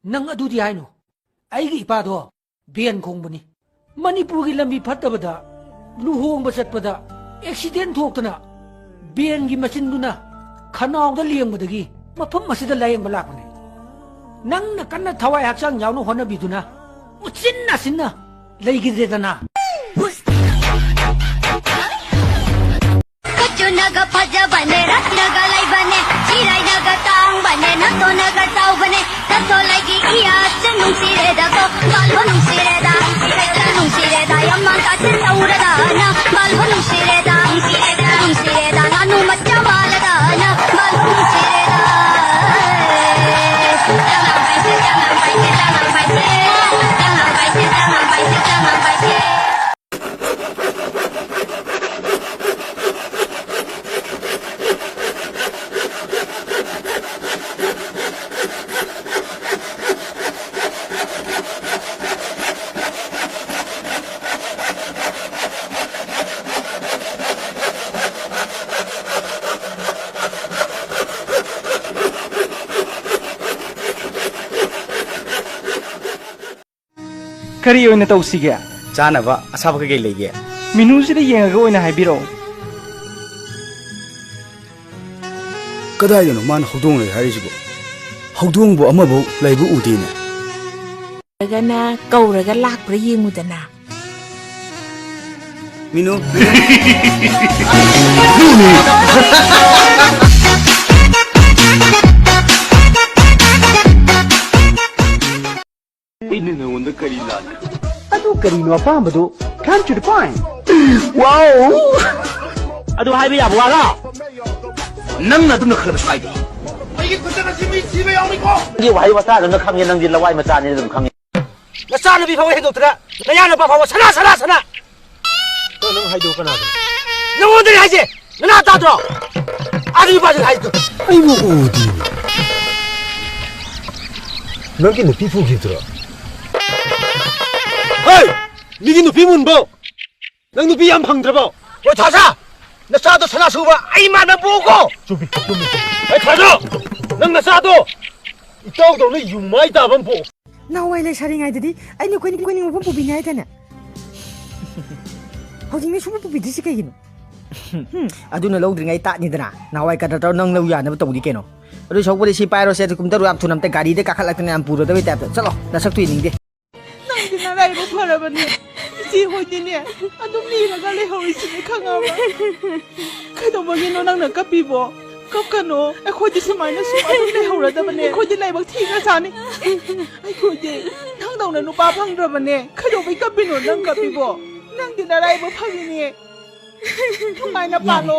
Nang adu di ayno, ay ipado, biyan kong buni. Manipuri lambi patabada, luhong basat pada, accident hokta na, biyan gi masin duna, kanaw da liyang madagi, mapam masida layang balak ni. Nang nakana tawai haksang yaw no hona biduna, utsin na sinna, laygidreta na. Naga paja bane, rat naga lai bane, chirai naga tang bane, nato naga tau bane, tato lagi iya cenung sire da ko, balho nung sire da, nung sire da, yamang ka centaura da na, balho nung sire da, nung sire da, nanu macha mala da na, balho nung sire da. Jangan baise, jangan baise, jangan baise, jangan baise, jangan baise, jangan baise. Kari oina tausiga chanaba asaba kay lege menu sida yengaga oina haibiro kadayano man hodong le harisibo hodong bo amabo laibu udina gana kauraga lakpra yengudana minu ina na onda kari la Adu karino apambado, come to the point. wow adu haiba ya bwala nang na dum khar sai di ni wai wa ta na khang nang din lawai ma cha ni dum khang na cha na bi phaw he doctor na ya na ba phaw sana to nang hai do kana na mo de hai je na ta do adu ba je hai do ai mo udi nang ki na pi fu gi tro hey 니기 누피 문보 난 누피 안 방들어 어 자자 나 싸도 전화 수바 아이만은 보고 좀 아이 가자 난 싸도 이따오도 너 유마이 다번 보 나와이 래 사링아이들이 아니 코니 뭐 뽑이냐 했잖아 허징네 수부 뽑이듯이 개기노 aduna lowdringai ta nidana nawai ka taw nang low ya na tawdi keno ru sokbodi si pairo se kum taru ap thunam te gari de kakhalak ne am puro de tap chalo na saktu ning de nang rai bo phara bani ji hoi ni adum ni la ga le hoi si khanga ba khado bo ni no nang na kapi bo kap kano ai khoi di samai na su adum le hora da bani khoi di lai bak thi ga sa ni ai khoi di thang dong na nu pa phang dra bani khado bai kapi no nang kapi bo nang di na rai bo phang ni ทำไมนะป่าโล